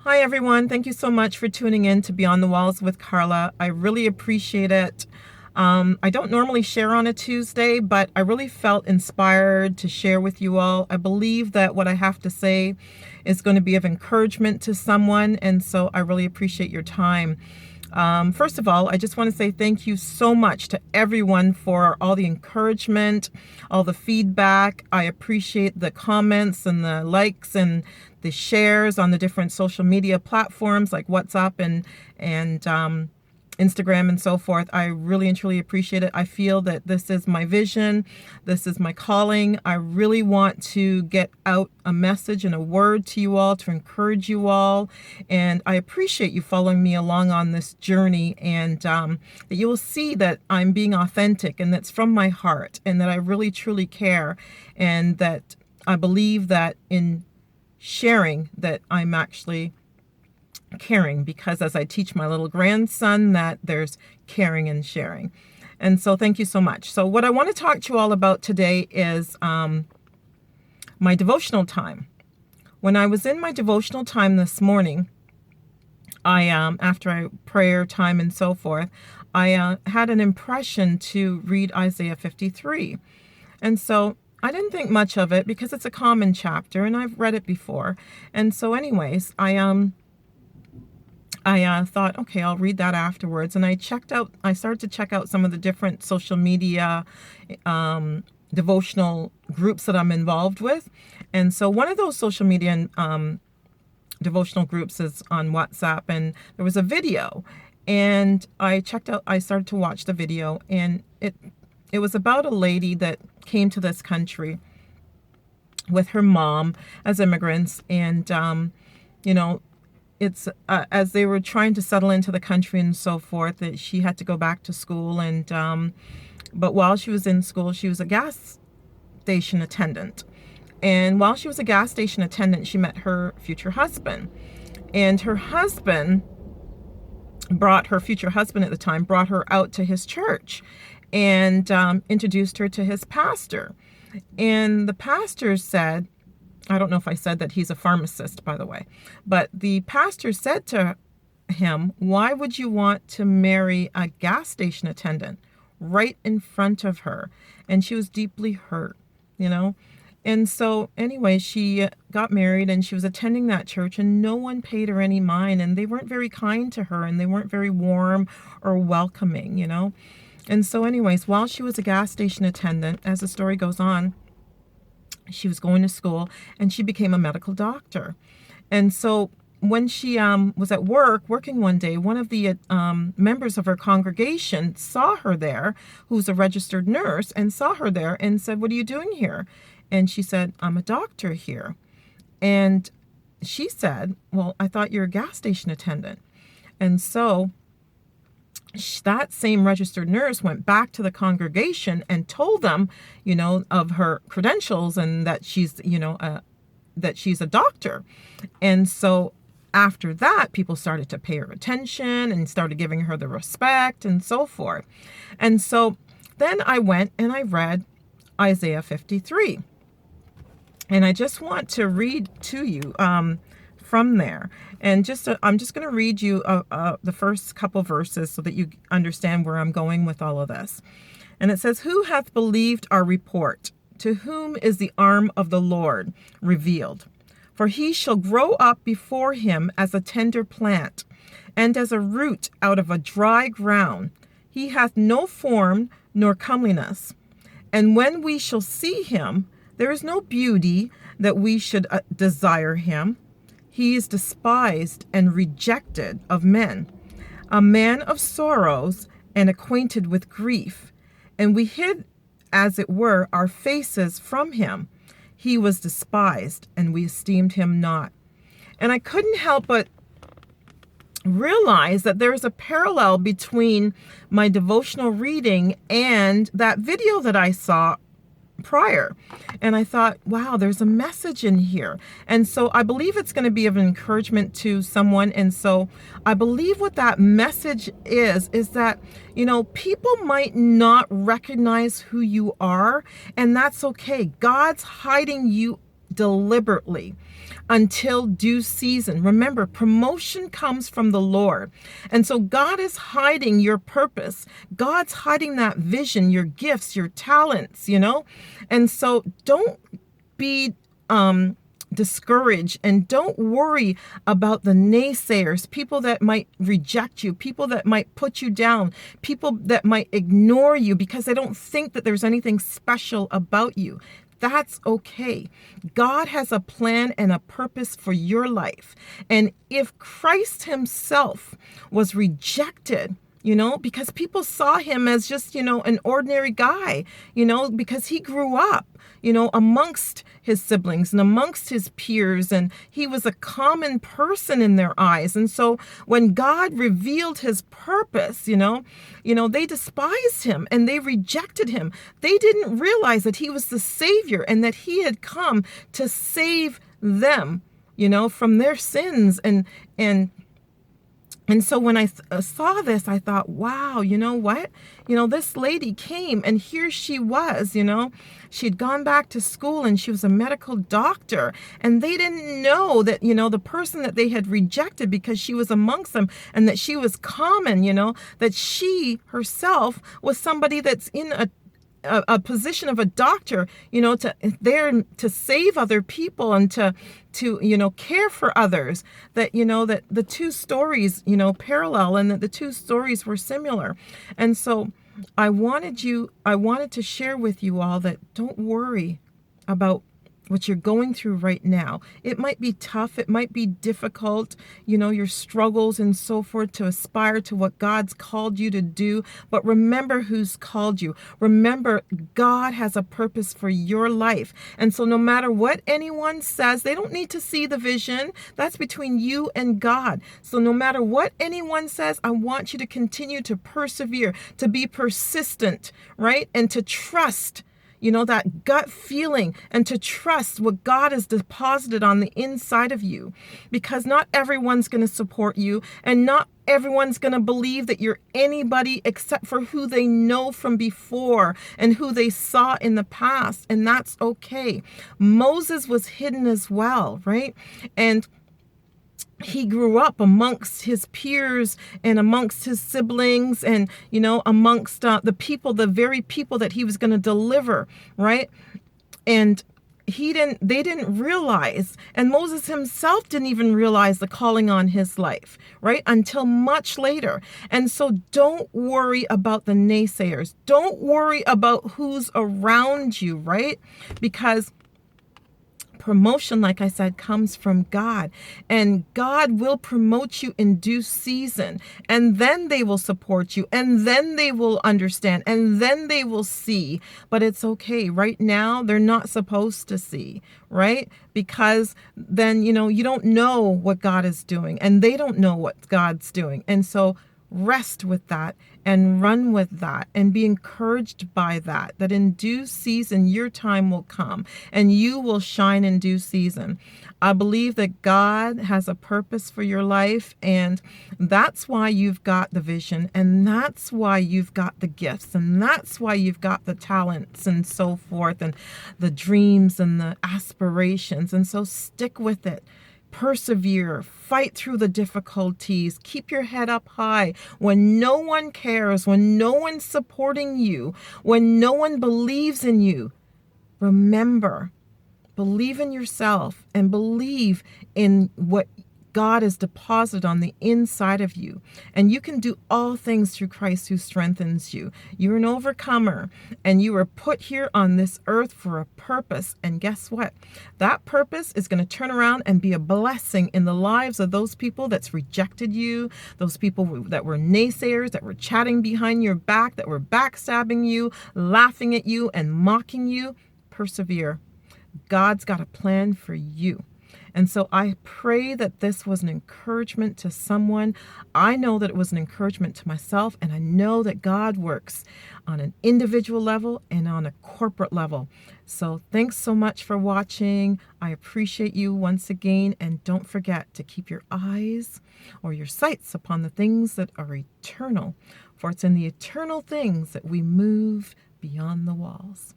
Hi, everyone. Thank you so much for tuning in to Beyond the Walls with Carla. I really appreciate it. I don't normally share on a Tuesday, but I really felt inspired to share with you all. I believe that what I have to say is going to be of encouragement to someone, and so I really appreciate your time. First of all, I just want to say thank you so much to everyone for all the encouragement, all the feedback. I appreciate the comments and the likes and the shares on the different social media platforms like WhatsApp and Instagram and so forth. I really and truly appreciate it. I feel that this is my vision. This is my calling. I really want to get out a message and a word to you all to encourage you all. And I appreciate you following me along on this journey, and that you will see that I'm being authentic and that's from my heart and that I really truly care, and that I believe that in sharing that I'm actually caring, because as I teach my little grandson that there's caring and sharing. And so thank you so much. So what I want to talk to you all about today is my devotional time. When I was in my devotional time this morning, after prayer time and so forth, I had an impression to read Isaiah 53. And so I didn't think much of it because it's a common chapter and I've read it before. And so anyways, I thought, okay, I'll read that afterwards. And I started to check out some of the different social media devotional groups that I'm involved with. And so one of those social media devotional groups is on WhatsApp, and there was a video, and I started to watch the video, and it was about a lady that came to this country with her mom as immigrants, and it's as they were trying to settle into the country and so forth, that she had to go back to school, and but while she was in school, she was a gas station attendant. And while she was a gas station attendant, she met her future husband. And her future husband at the time, brought her out to his church and introduced her to his pastor. And the pastor said, I don't know if I said that he's a pharmacist, by the way, but the pastor said to him, "Why would you want to marry a gas station attendant?" right in front of her. And she was deeply hurt. And so anyway, she got married and she was attending that church, and no one paid her any mind, and they weren't very kind to her, and they weren't very warm or welcoming. And so anyways, while she was a gas station attendant, as the story goes on, she was going to school and she became a medical doctor. And so when she was at working one day, one of the members of her congregation saw her there, who's a registered nurse, and saw her there and said, "What are you doing here?" And she said, "I'm a doctor here." And she said, "Well, I thought you're a gas station attendant." And so that same registered nurse went back to the congregation and told them, of her credentials, and that she's a doctor. And so after that, people started to pay her attention and started giving her the respect and so forth. And so then I went and I read Isaiah 53. And I just want to read to you from there. And I'm just going to read you the first couple verses so that you understand where I'm going with all of this. And it says, "Who hath believed our report? To whom is the arm of the Lord revealed? For he shall grow up before him as a tender plant, and as a root out of a dry ground. He hath no form nor comeliness. And when we shall see him, there is no beauty that we should desire him. He is despised and rejected of men, a man of sorrows and acquainted with grief. And we hid, as it were, our faces from him. He was despised, and we esteemed him not." And I couldn't help but realize that there's a parallel between my devotional reading and that video that I saw prior. And I thought, wow, there's a message in here. And so I believe it's going to be of encouragement to someone. And so I believe what that message is that, people might not recognize who you are, and that's okay. God's hiding you deliberately until due season. Remember, promotion comes from the Lord. And so God is hiding your purpose. God's hiding that vision, your gifts, your talents, And so don't be discouraged, and don't worry about the naysayers, people that might reject you, people that might put you down, people that might ignore you because they don't think that there's anything special about you. That's okay. God has a plan and a purpose for your life. And if Christ himself was rejected, because people saw him as just, an ordinary guy, because he grew up, amongst his siblings and amongst his peers, and he was a common person in their eyes. And so when God revealed his purpose, they despised him and they rejected him. They didn't realize that he was the Savior and that he had come to save them, from their sins. And so when I saw this, I thought, wow, you know what? This lady came and here she was, she'd gone back to school and she was a medical doctor. And they didn't know that, the person that they had rejected because she was amongst them and that she was common, that she herself was somebody that's in a position of a doctor, to save other people and to care for others, that the two stories parallel, and that the two stories were similar. And so I wanted to share with you all that don't worry about what you're going through right now. It might be tough. It might be difficult, your struggles and so forth, to aspire to what God's called you to do. But remember who's called you. Remember, God has a purpose for your life. And so no matter what anyone says, they don't need to see the vision. That's between you and God. So no matter what anyone says, I want you to continue to persevere, to be persistent, right? And to trust that gut feeling, and to trust what God has deposited on the inside of you, because not everyone's going to support you, and not everyone's going to believe that you're anybody except for who they know from before and who they saw in the past. And that's okay. Moses was hidden as well, right? And he grew up amongst his peers and amongst his siblings and, amongst the very people that he was going to deliver, right? And they didn't realize, and Moses himself didn't even realize the calling on his life, right? Until much later. And so don't worry about the naysayers. Don't worry about who's around you, right? Because promotion, like I said, comes from God, and God will promote you in due season, and then they will support you, and then they will understand, and then they will see. But it's okay. Right now, they're not supposed to see, right? Because then, you don't know what God is doing, and they don't know what God's doing. And so rest with that and run with that and be encouraged by that in due season, your time will come and you will shine in due season. I believe that God has a purpose for your life, and that's why you've got the vision, and that's why you've got the gifts, and that's why you've got the talents and so forth, and the dreams and the aspirations. And so stick with it. Persevere, fight through the difficulties, keep your head up high when no one cares, when no one's supporting you, when no one believes in you. Remember, believe in yourself and believe in what God has deposited on the inside of you. And you can do all things through Christ who strengthens you. You're an overcomer, and you were put here on this earth for a purpose. And guess what? That purpose is going to turn around and be a blessing in the lives of those people that's rejected you, those people that were naysayers, that were chatting behind your back, that were backstabbing you, laughing at you, and mocking you. Persevere. God's got a plan for you. And so I pray that this was an encouragement to someone. I know that it was an encouragement to myself, and I know that God works on an individual level and on a corporate level. So thanks so much for watching. I appreciate you once again, and don't forget to keep your eyes or your sights upon the things that are eternal, for it's in the eternal things that we move beyond the walls.